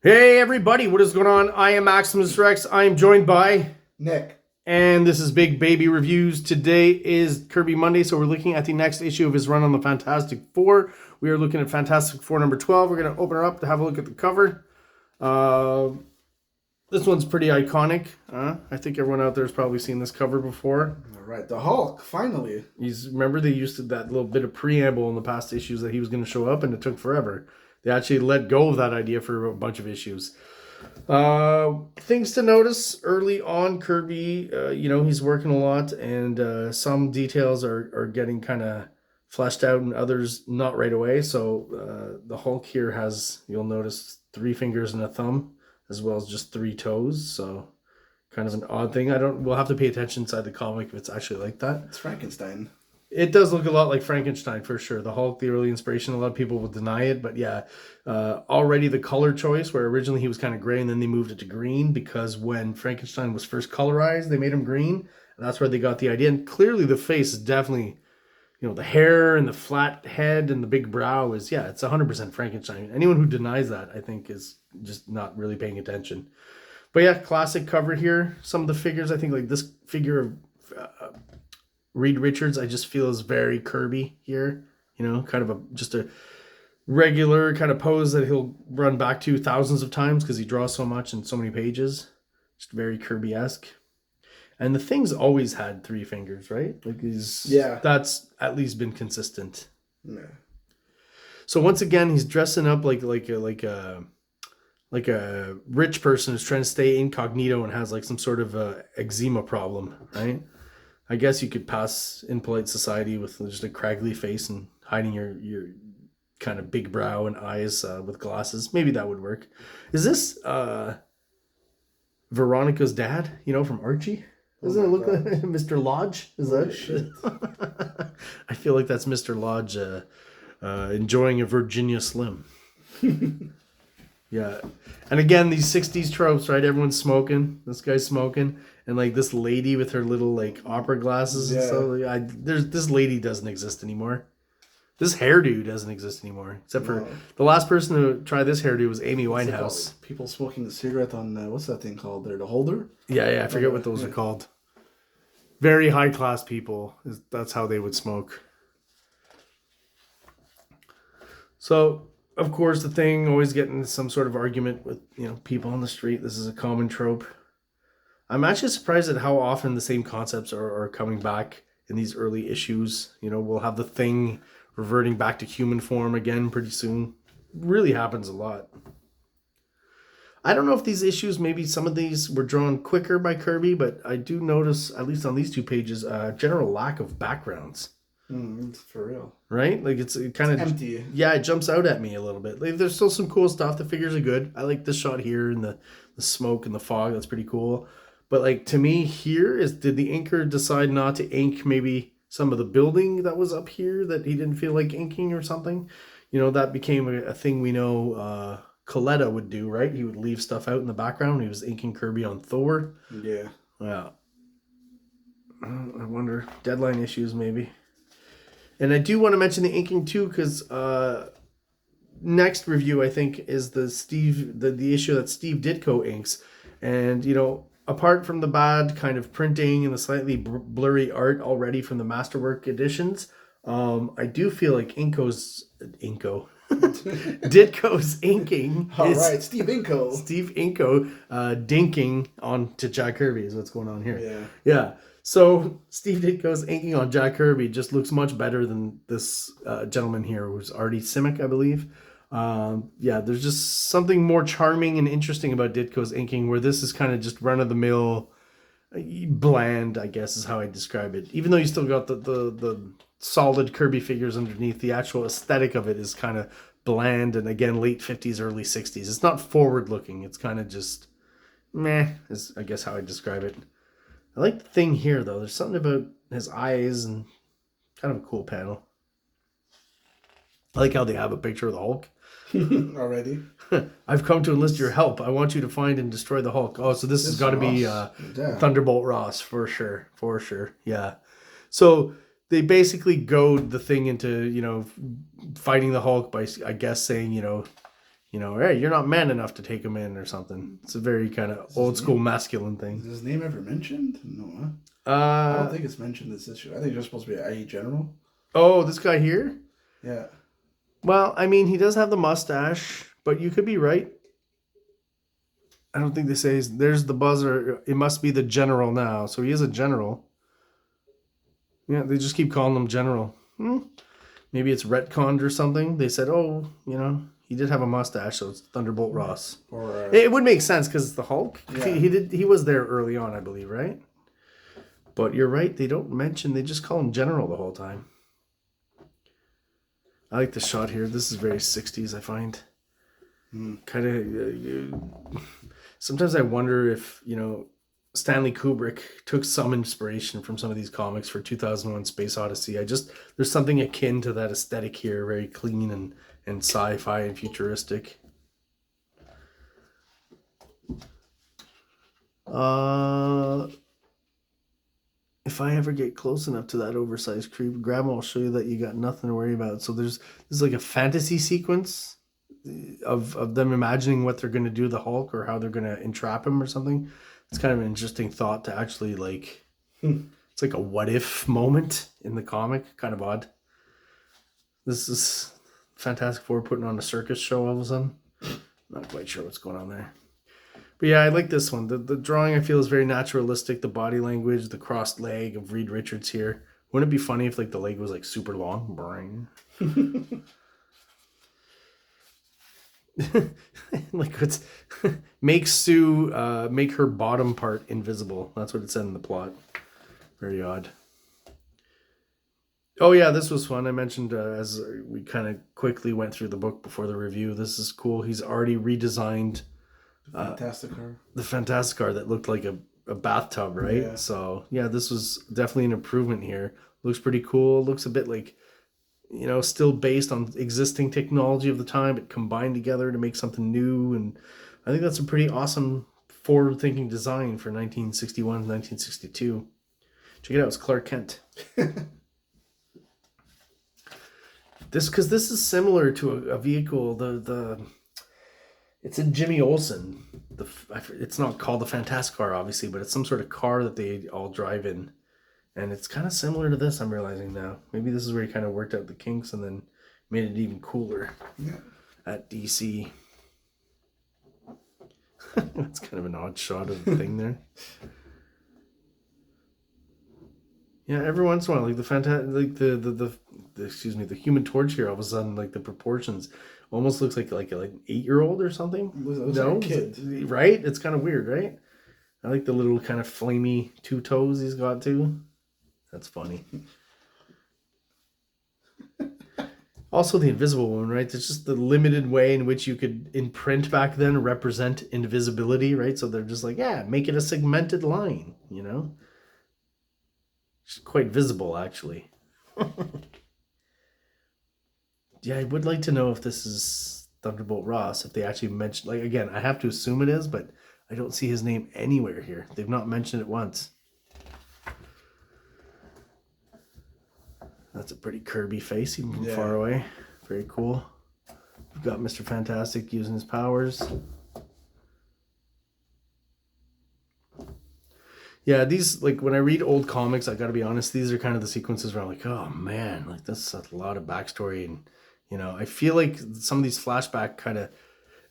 Hey everybody, what is going on? I am Maximus Rex. I am joined by Nick. And this is Big Baby Reviews. Today is Kirby Monday, so we're looking at the next issue of his run on the Fantastic Four. We are looking at Fantastic Four number 12. We're going to open her up to have a look at the cover. This one's pretty iconic. I think everyone out there has probably seen this cover before. All right, the Hulk, finally. Remember they used that little bit of preamble in the past issues that he was going to show up, and it took forever. They actually let go of that idea for a bunch of issues. Things to notice early on, Kirby, he's working a lot, and some details are getting kind of fleshed out and others not right away. So the Hulk here has, you'll notice, 3 fingers and a thumb, as well as just 3 toes. So kind of an odd thing. We'll have to pay attention inside the comic if it's actually like that. It's Frankenstein. It does look a lot like Frankenstein for sure. The Hulk, the early inspiration, a lot of people will deny it, but yeah, already the color choice, where originally he was kind of gray and then they moved it to green because when Frankenstein was first colorized, they made him green, and that's where they got the idea. And clearly the face is definitely, the hair and the flat head and the big brow is, it's 100% Frankenstein. Anyone who denies that, I think, is just not really paying attention. But yeah, classic cover here. Some of the figures, I think, like this figure of Reed Richards, I just feel is very Kirby here. Kind of just a regular kind of pose that he'll run back to thousands of times because he draws so much in so many pages. Just very Kirby-esque. And the Thing's always had 3 fingers, right? That's at least been consistent. Yeah. So once again, he's dressing up like a rich person who's trying to stay incognito and has like some sort of eczema problem, right? I guess you could pass in polite society with just a craggly face and hiding your kind of big brow and eyes with glasses. Maybe that would work. Is this Veronica's dad, from Archie? Doesn't it look like Mr. Lodge? Is that shit? I feel like that's Mr. Lodge enjoying a Virginia Slim. Yeah. And again, these 60s tropes, right? Everyone's smoking. This guy's smoking. And like this lady with her little like opera glasses and stuff. This lady doesn't exist anymore. This hairdo doesn't exist anymore. Except for the last person to try this hairdo was Amy Winehouse. People smoking a cigarette on, what's that thing called there? The holder? Yeah, I forget what those are called. Very high class people. That's how they would smoke. So, of course, the Thing always getting some sort of argument with, people on the street. This is a common trope. I'm actually surprised at how often the same concepts are coming back in these early issues. We'll have the Thing reverting back to human form again pretty soon. Really happens a lot. I don't know if these issues, maybe some of these were drawn quicker by Kirby, but I do notice, at least on these 2 pages, a general lack of backgrounds. For real. Right? Like it's kind of empty. Yeah, it jumps out at me a little bit. Like there's still some cool stuff. The figures are good. I like this shot here and the smoke and the fog. That's pretty cool. But like to me here did the inker decide not to ink maybe some of the building that was up here that he didn't feel like inking or something? That became a thing we know Coletta would do, right? He would leave stuff out in the background when he was inking Kirby on Thor. Yeah. Yeah. I wonder. Deadline issues maybe. And I do want to mention the inking too, because next review I think is the issue that Steve Ditko inks, and apart from the bad kind of printing and the slightly blurry art already from the Masterwork editions, I do feel like Ditko's inking. All right, Steve Inko dinking on to Jack Kirby is what's going on here. Yeah. So Steve Ditko's inking on Jack Kirby just looks much better than this gentleman here, who's Artie Simic, I believe. There's just something more charming and interesting about Ditko's inking, where this is kind of just run-of-the-mill, bland, I guess is how I describe it. Even though you still got the solid Kirby figures underneath, the actual aesthetic of it is kind of bland, and again, late 50s, early 60s. It's not forward-looking. It's kind of just meh, is I guess how I describe it. I like the Thing here, though. There's something about his eyes and kind of a cool panel. I like how they have a picture of the Hulk. Already? I've come to enlist your help. I want you to find and destroy the Hulk. Oh, so this has got to be Thunderbolt Ross, for sure. For sure, yeah. So they basically goad the Thing into, fighting the Hulk by, I guess, saying, you know, hey, you're not man enough to take him in or something. It's a very kind of old school masculine thing. Is his name ever mentioned? No, huh? I don't think it's mentioned this issue. I think you're supposed to be an IE general. Oh, this guy here? Yeah. Well, I mean, he does have the mustache, but you could be right. I don't think they say there's the buzzer. It must be the general now. So he is a general. Yeah, they just keep calling him general. Maybe it's retconned or something. They said, oh, you know, he did have a mustache, so it's Thunderbolt Ross. Or it would make sense because it's the Hulk. Yeah. He was there early on, I believe, right? But you're right. They don't mention. They just call him general the whole time. I like the shot here. This is very 60s, I find. Kind of... sometimes I wonder if, you know, Stanley Kubrick took some inspiration from some of these comics for 2001 Space Odyssey. There's something akin to that aesthetic here. Very clean and sci-fi and futuristic. If I ever get close enough to that oversized creep, Grandma will show you that you got nothing to worry about. So there's like a fantasy sequence of them imagining what they're going to do to the Hulk or how they're going to entrap him or something. It's kind of an interesting thought to actually like, it's like a what if moment in the comic. Kind of odd. This is Fantastic Four putting on a circus show all of a sudden. Not quite sure what's going on there. But yeah, I like this one. The drawing I feel is very naturalistic. The body language, the crossed leg of Reed Richards here. Wouldn't it be funny if like the leg was like super long? Boring. Like what's make Sue make her bottom part invisible. That's what it said in the plot. Very odd. Oh yeah, this was fun. I mentioned as we kind of quickly went through the book before the review. This is cool. He's already redesigned the Fantastic Car that looked like a bathtub, right? Yeah. So yeah, this was definitely an improvement here. Looks pretty cool. Looks a bit like, you know, still based on existing technology of the time, but combined together to make something new. And I think that's a pretty awesome forward-thinking design for 1961 to 1962. Check it out. It's Clark Kent. Because this is similar to a vehicle. It's in Jimmy Olsen. It's not called the Fantastic Car, obviously, but it's some sort of car that they all drive in. And it's kind of similar to this, I'm realizing now. Maybe this is where he kind of worked out the kinks and then made it even cooler at DC. That's kind of an odd shot of the thing there. Yeah, every once in a while, like the Human Torch here, all of a sudden, like the proportions almost looks like an 8-year-old or something. Looks like a kid, right? It's kind of weird, right? I like the little kind of flamey 2 toes he's got too. That's funny. Also, the Invisible Woman, right? It's just the limited way in which you could, in print back then, represent invisibility, right? So they're just like, yeah, make it a segmented line, you know? It's quite visible, actually. Yeah, I would like to know if this is Thunderbolt Ross, if they actually mentioned, like, again, I have to assume it is, but I don't see his name anywhere here. They've not mentioned it once. That's a pretty Kirby face, even from far away. Very cool. We've got Mr. Fantastic using his powers. Yeah, these, like, when I read old comics, I gotta be honest, these are kind of the sequences where I'm like, oh man, like, that's a lot of backstory. And, you know, I feel like some of these flashback kind of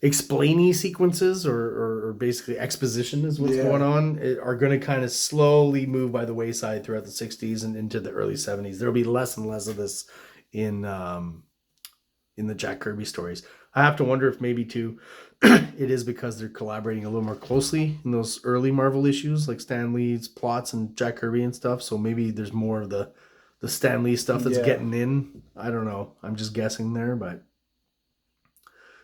explainy sequences or basically exposition is what's going on, are going to kind of slowly move by the wayside throughout the 60s and into the early 70s. There'll be less and less of this in the Jack Kirby stories. I have to wonder if maybe too it is because they're collaborating a little more closely in those early Marvel issues, like Stan Lee's plots and Jack Kirby and stuff. So maybe there's more of the Stan Lee stuff that's getting in. I don't know. I'm just guessing there, but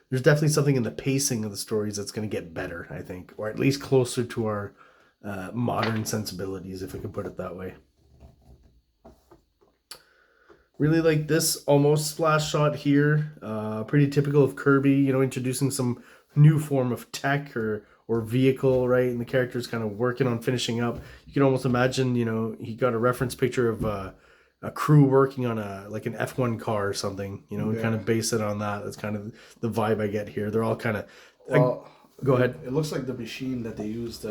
there's definitely something in the pacing of the stories that's going to get better, I think, or at least closer to our modern sensibilities, if we can put it that way. Really like this almost splash shot here. Pretty typical of Kirby, you know, introducing some new form of tech or vehicle, right? And the character's kind of working on finishing up. You can almost imagine, you know, he got a reference picture of a crew working on like an F1 car or something, you know, and kind of base it on that. That's kind of the vibe I get here. They're all kind of, well, go ahead. It looks like the machine that they used,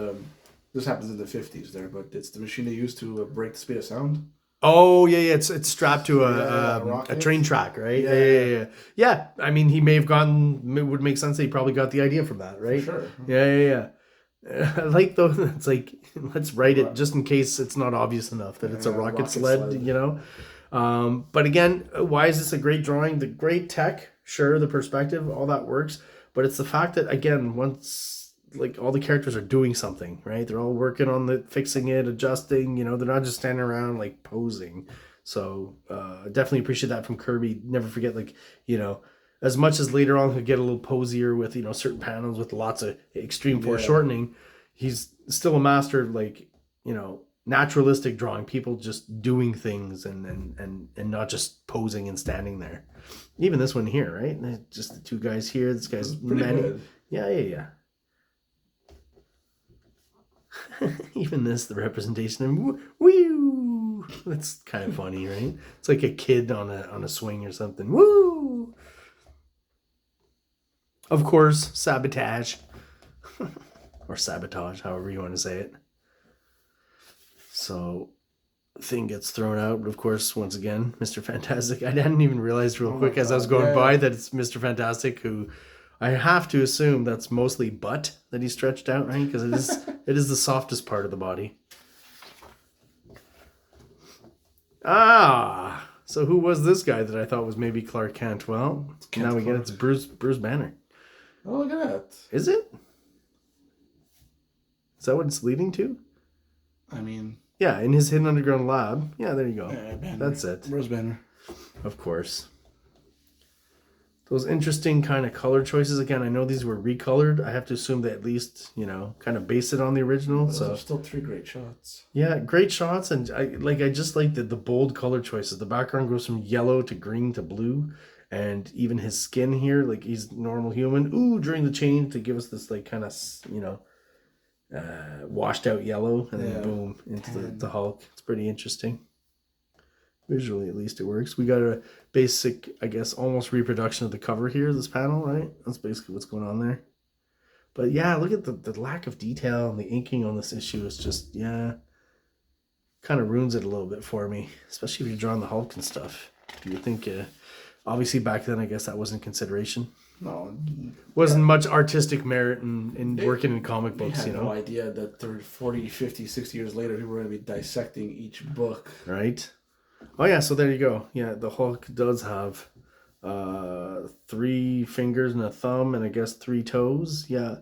this happens in the 50s there, but it's the machine they used to break the speed of sound. Oh yeah, it's strapped to a train track, right? Yeah. I mean, he may have gotten. It would make sense that he probably got the idea from that, right? For sure. Yeah. I like though. It's like, let's write it just in case it's not obvious enough that it's a rocket sled, you know. But again, why is this a great drawing? The great tech, sure, the perspective, all that works, but it's the fact that, again, once like all the characters are doing something, right? They're all working on the fixing it, adjusting, you know, they're not just standing around like posing. So definitely appreciate that from Kirby. Never forget, like, you know, as much as later on he'll get a little posier with, you know, certain panels with lots of extreme foreshortening, he's still a master of, like, you know, naturalistic drawing, people just doing things and not just posing and standing there. Even this one here, right? Just the two guys here. This guy's many. Yeah. Even this, the representation of woo, that's kind of funny, right? It's like a kid on a swing or something. Woo! Of course, sabotage. Or sabotage, however you want to say it. So, thing gets thrown out, but of course, once again, Mr. Fantastic. I didn't even realize real quick as I was going by that it's Mr. Fantastic, who I have to assume that's mostly butt that he stretched out, right? Because it is the softest part of the body. So who was this guy that I thought was maybe Clark Kent? Well, now we get it's Bruce Banner. Oh, look at that. Is it? Is that what it's leading to? I mean, yeah, in his hidden underground lab. Yeah, there you go. That's it. Bruce Banner. Of course. Those interesting kind of color choices. Again, I know these were recolored. I have to assume they at least, you know, kind of base it on the original. Those so are still 3 great shots. Yeah, great shots, and I just like the bold color choices. The background goes from yellow to green to blue, and even his skin here, like he's normal human. Ooh, during the change to give us this like kind of, you know, washed out yellow, and then boom into the Hulk. It's pretty interesting. Visually, at least it works. We got a basic, I guess, almost reproduction of the cover here, this panel, right? That's basically what's going on there. But yeah, look at the lack of detail and the inking on this issue is just, kind of ruins it a little bit for me, especially if you're drawing the Hulk and stuff. Do you think, obviously back then, I guess that wasn't consideration. No. Wasn't much artistic merit in working in comic books, you know? No idea that 40, 50, 60 years later, people were going to be dissecting each book. Right? Oh yeah, so there you go. Yeah, the Hulk does have 3 fingers and a thumb and I guess 3 toes. Yeah.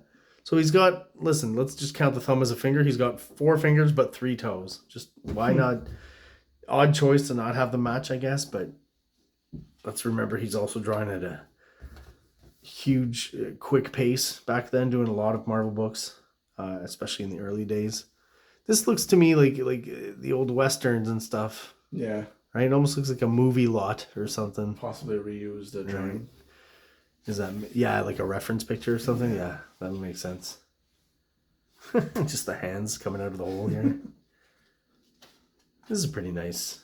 So he's got, listen, let's just count the thumb as a finger. He's got 4 fingers but 3 toes. Just why not? Odd choice to not have the match, I guess, but let's remember he's also drawing at a huge, quick pace back then, doing a lot of Marvel books, especially in the early days. This looks to me like the old Westerns and stuff. Yeah. Right? It almost looks like a movie lot or something. Possibly reused the drawing. Right. Is that, like a reference picture or something? Yeah, that would make sense. Just the hands coming out of the hole here. This is a pretty nice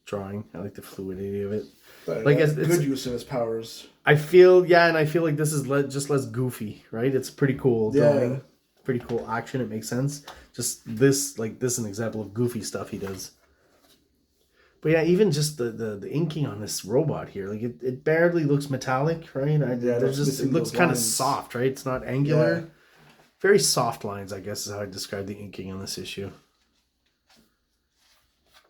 drawing. I like the fluidity of it. Like it's good use of his powers. I feel like this is just less goofy, right? It's pretty cool drawing. Yeah. Pretty cool action. It makes sense. Just this is an example of goofy stuff he does. But yeah, even just the inking on this robot here, like it barely looks metallic, right? It looks kind of soft, right? It's not angular. Yeah. Very soft lines, I guess, is how I describe the inking on this issue.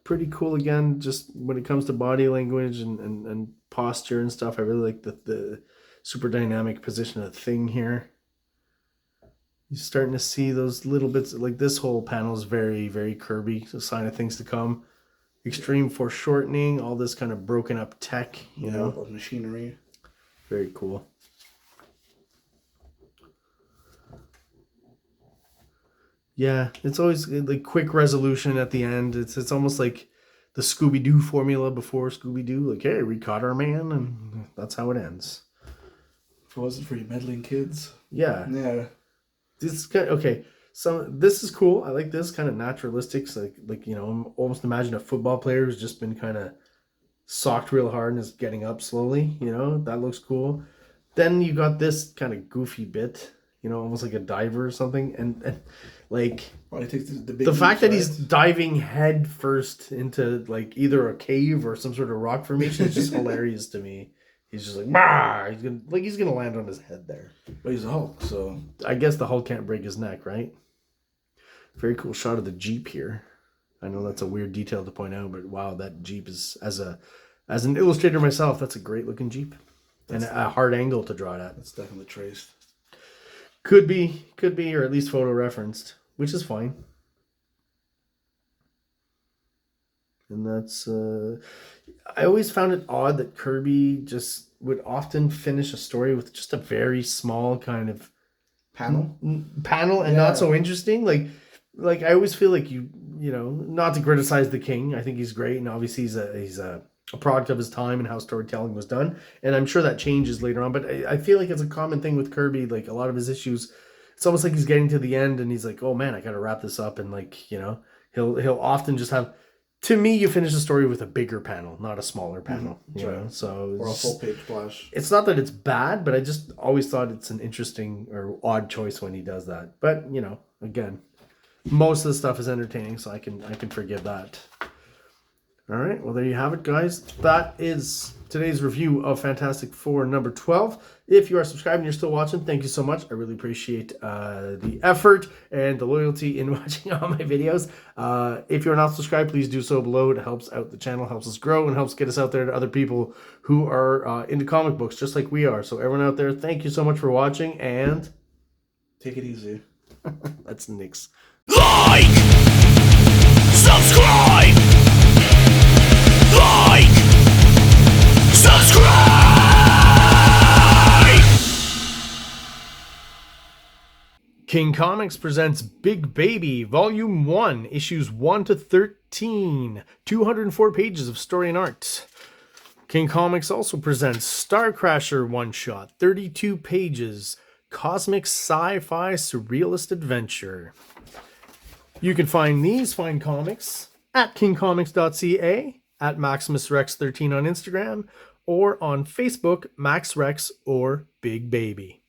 Pretty cool again, just when it comes to body language and posture and stuff. I really like the super dynamic position of the Thing here. You're starting to see those little bits, like this whole panel is very, very Kirby, a sign of things to come. Extreme foreshortening, all this kind of broken up tech, you know. Machinery. Very cool. Yeah, it's always like quick resolution at the end. It's almost like the Scooby-Doo formula before Scooby-Doo. Like, hey, we caught our man, and that's how it ends. If it wasn't for you meddling kids. Yeah. Yeah. Okay. So this is cool. I like this kind of naturalistic. So like you know, almost imagine a football player who's just been kind of socked real hard and is getting up slowly. You know, that looks cool. Then you got this kind of goofy bit. You know, almost like a diver or something, and like Well, he takes the big the fact that leaps, he's right? diving head first into like either a cave or some sort of rock formation is just hilarious to me. He's just like, bah! He's gonna land on his head there. But he's a Hulk, so I guess the Hulk can't break his neck, right? Very cool shot of the Jeep here. I know that's a weird detail to point out, but wow, that Jeep is as an illustrator myself, that's a great looking Jeep. And a hard angle to draw it at. that's definitely traced. Could be, or at least photo referenced, which is fine. And that's I always found it odd that Kirby just would often finish a story with just a very small kind of Panel? and not so interesting. Like I always feel like you know, not to criticize the king. I think he's great, and obviously he's a product of his time and how storytelling was done. And I'm sure that changes later on. But I feel like it's a common thing with Kirby. Like a lot of his issues, it's almost like he's getting to the end and he's like, oh man, I got to wrap this up. And like, you know, he'll often just have. To me, you finish the story with a bigger panel, not a smaller panel. You know, so Or a full page splash. it's not that it's bad, but I just always thought it's an interesting or odd choice when he does that. But you know, again, most of the stuff is entertaining, so I can forgive that. All right, well there you have it, guys. That is today's review of Fantastic Four number 12. If you are subscribed and you're still watching, thank you so much. I really appreciate the effort and the loyalty in watching all my videos. If you're not subscribed, please do so below. It helps out the channel, helps us grow, and helps get us out there to other people who are into comic books just like we are. So everyone out there, thank you so much for watching, and Take it easy. that's Nick's. Like, subscribe, like, subscribe. King Comics presents Big Baby, Volume 1, Issues 1 to 13, 204 pages of story and art. King Comics also presents Star Crasher one-shot, 32 pages, cosmic sci-fi surrealist adventure. You can find these fine comics at KingComics.CA, at MaximusRex13 on Instagram, or on Facebook, MaxRex or Big Baby.